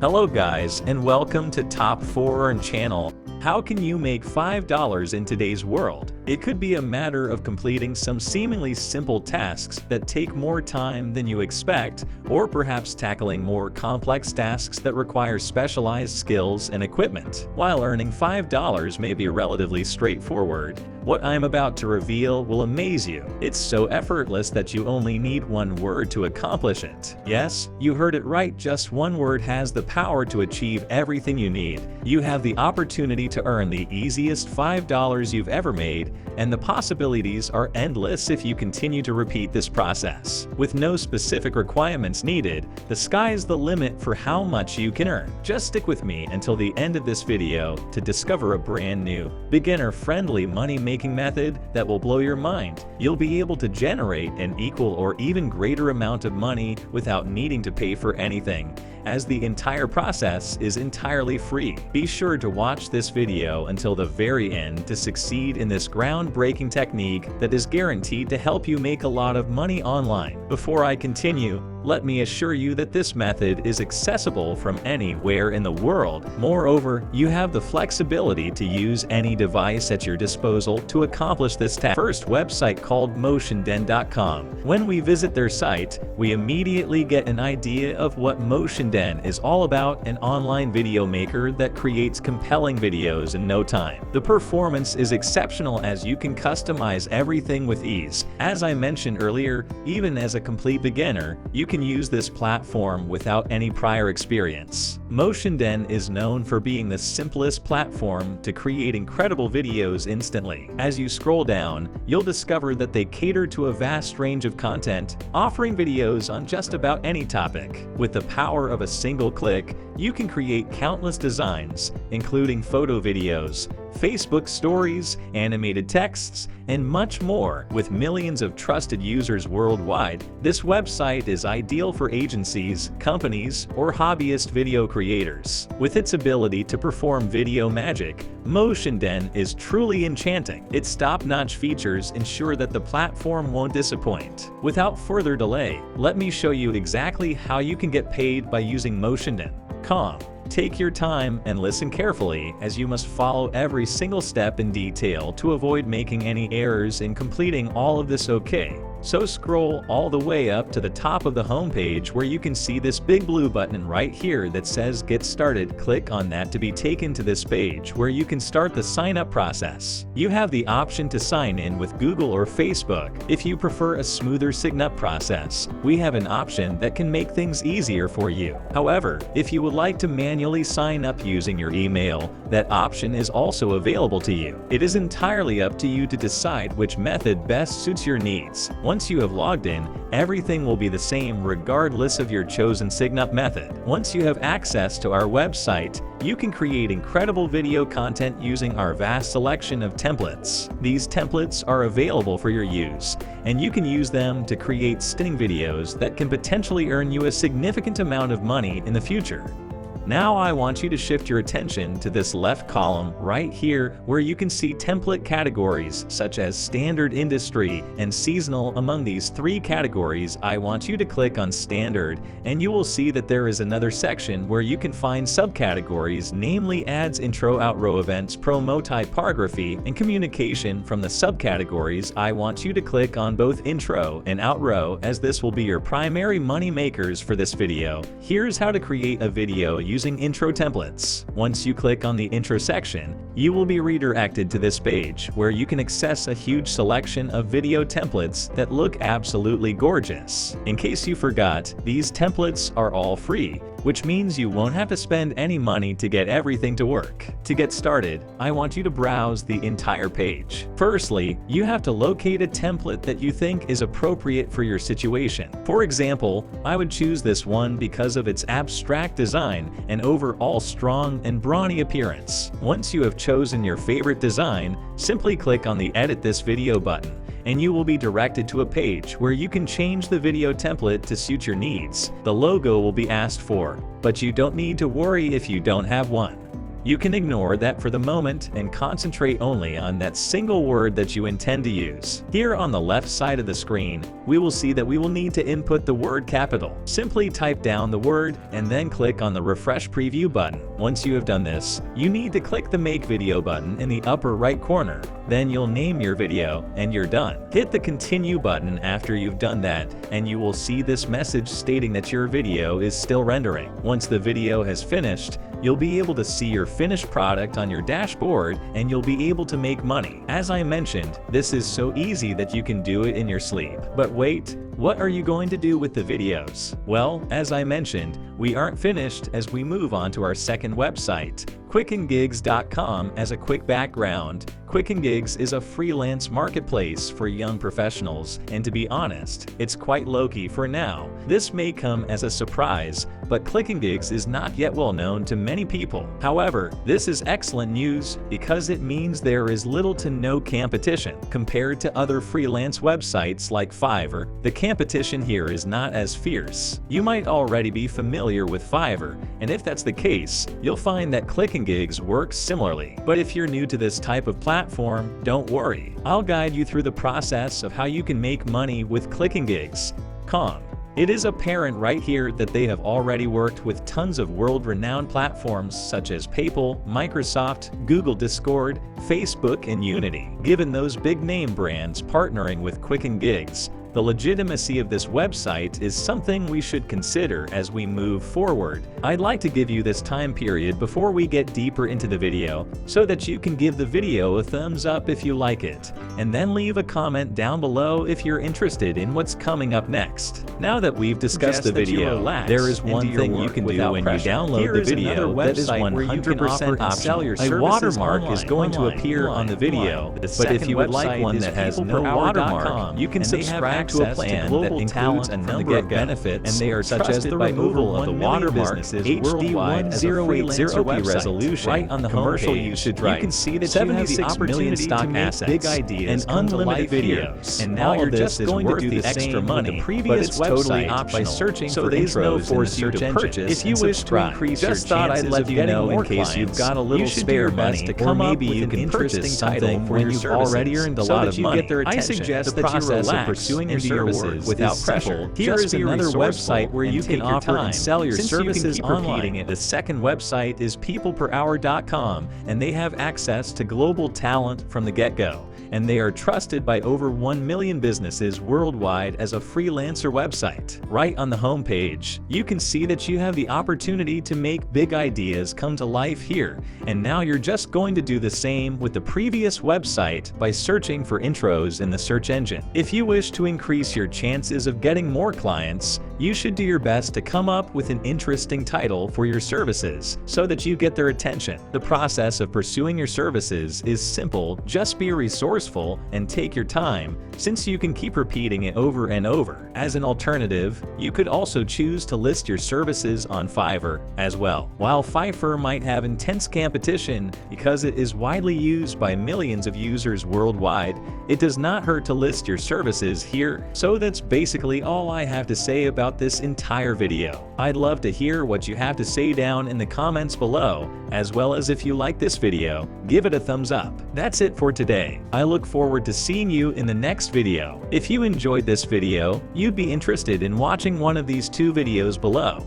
Hello guys, and welcome to Top 4 Earn channel. How can you make $5 in today's world? It could be a matter of completing some seemingly simple tasks that take more time than you expect, or perhaps tackling more complex tasks that require specialized skills and equipment. While earning $5 may be relatively straightforward, what I'm about to reveal will amaze you. It's so effortless that you only need one word to accomplish it. Yes, you heard it right, just one word has the power to achieve everything you need. You have the opportunity to earn the easiest $5 you've ever made, and the possibilities are endless if you continue to repeat this process. With no specific requirements needed, the sky's the limit for how much you can earn. Just stick with me until the end of this video to discover a brand new, beginner-friendly money-making method that will blow your mind. You'll be able to generate an equal or even greater amount of money without needing to pay for anything, as the entire process is entirely free. Be sure to watch this video until the very end to succeed in this groundbreaking technique that is guaranteed to help you make a lot of money online. Before I continue, let me assure you that this method is accessible from anywhere in the world. Moreover, you have the flexibility to use any device at your disposal to accomplish this task. First website called motionden.com. When we visit their site, we immediately get an idea of what MotionDen is all about: an online video maker that creates compelling videos in no time. The performance is exceptional as you can customize everything with ease. As I mentioned earlier, even as a complete beginner, you can use this platform without any prior experience. MotionDen is known for being the simplest platform to create incredible videos instantly. As you scroll down, you'll discover that they cater to a vast range of content, offering videos on just about any topic. With the power of a single click, you can create countless designs, including photo videos, Facebook stories, animated texts, and much more. With millions of trusted users worldwide, this website is ideal for agencies, companies, or hobbyist video creators. With its ability to perform video magic, MotionDen is truly enchanting. Its top-notch features ensure that the platform won't disappoint. Without further delay, let me show you exactly how you can get paid by using MotionDen. Take your time and listen carefully, as you must follow every single step in detail to avoid making any errors in completing all of this. Okay, so scroll all the way up to the top of the homepage where you can see this big blue button right here that says Get Started. Click on that to be taken to this page where you can start the sign-up process. You have the option to sign in with Google or Facebook. If you prefer a smoother sign-up process, we have an option that can make things easier for you. However, if you would like to manually sign up using your email, that option is also available to you. It is entirely up to you to decide which method best suits your needs. Once you have logged in, everything will be the same regardless of your chosen sign-up method. Once you have access to our website, you can create incredible video content using our vast selection of templates. These templates are available for your use, and you can use them to create stunning videos that can potentially earn you a significant amount of money in the future. Now I want you to shift your attention to this left column right here, where you can see template categories such as standard, industry, and seasonal. Among these three categories, I want you to click on standard, and you will see that there is another section where you can find subcategories, namely ads, intro, outro, events, promo, typography, and communication. From the subcategories, I want you to click on both intro and outro, as this will be your primary money makers for this video. Here's how to create a video using intro templates. Once you click on the intro section, you will be redirected to this page where you can access a huge selection of video templates that look absolutely gorgeous. In case you forgot, these templates are all free, which means you won't have to spend any money to get everything to work. To get started, I want you to browse the entire page. Firstly, you have to locate a template that you think is appropriate for your situation. For example, I would choose this one because of its abstract design and overall strong and brawny appearance. Once you have chosen your favorite design, simply click on the Edit this video button, and you will be directed to a page where you can change the video template to suit your needs. The logo will be asked for, but you don't need to worry if you don't have one. You can ignore that for the moment and concentrate only on that single word that you intend to use. Here on the left side of the screen, we will see that we will need to input the word capital. Simply type down the word and then click on the refresh preview button. Once you have done this, you need to click the make video button in the upper right corner. Then you'll name your video and you're done. Hit the continue button after you've done that and you will see this message stating that your video is still rendering. Once the video has finished, you'll be able to see your finished product on your dashboard and you'll be able to make money. As I mentioned, this is so easy that you can do it in your sleep. But wait, what are you going to do with the videos? Well, as I mentioned, we aren't finished as we move on to our second website, quickandgigs.com. As a quick background, Quick and Gigs is a freelance marketplace for young professionals, and to be honest, it's quite low-key for now. This may come as a surprise, but Quick and Gigs is not yet well known to many people. However, this is excellent news because it means there is little to no competition. Compared to other freelance websites like Fiverr, the competition here is not as fierce. You might already be familiar with Fiverr, and if that's the case, you'll find that Quick and Gigs works similarly. But if you're new to this type of platform, don't worry. I'll guide you through the process of how you can make money with Quick and Gigs. It is apparent right here that they have already worked with tons of world-renowned platforms such as PayPal, Microsoft, Google Discord, Facebook, and Unity. Given those big-name brands partnering with Quick and Gigs, the legitimacy of this website is something we should consider as we move forward. I'd like to give you this time period before we get deeper into the video so that you can give the video a thumbs up if you like it, and then leave a comment down below if you're interested in what's coming up next. Now that we've discussed the video, there is one thing you can do when you download the video that is 100% optional. A watermark is going to appear on the video, but if you would like one that has no watermark, you can subscribe to a plan that includes a number of benefits, and they are such as the removal of the watermark, HD 1080p resolution, right on the commercial usage right. You can see that 76 million stock assets, big ideas, and unlimited videos. And now you're just going to do the extra money, but it's totally optional by searching for intros in the search engine. If you wish to increase your chances of getting more clients, you've got a little spare money, or maybe you can purchase something when you've already earned a lot of money. I suggest that you relax pursuing your services without pressure. Here is another website where you can offer and sell your services online. The second website is peopleperhour.com, and they have access to global talent from the get-go, and they are trusted by over 1 million businesses worldwide as a freelancer website. Right on the home page, you can see that you have the opportunity to make big ideas come to life here, and now you're just going to do the same with the previous website by searching for intros in the search engine. If you wish to increase your chances of getting more clients, you should do your best to come up with an interesting title for your services so that you get their attention. The process of pursuing your services is simple. Just be resourceful and take your time, since you can keep repeating it over and over. As an alternative, you could also choose to list your services on Fiverr as well. While Fiverr might have intense competition because it is widely used by millions of users worldwide, it does not hurt to list your services here. So that's basically all I have to say about this entire video. I'd love to hear what you have to say down in the comments below, as well as if you like this video, give it a thumbs up. That's it for today. I look forward to seeing you in the next video. If you enjoyed this video, you'd be interested in watching one of these two videos below.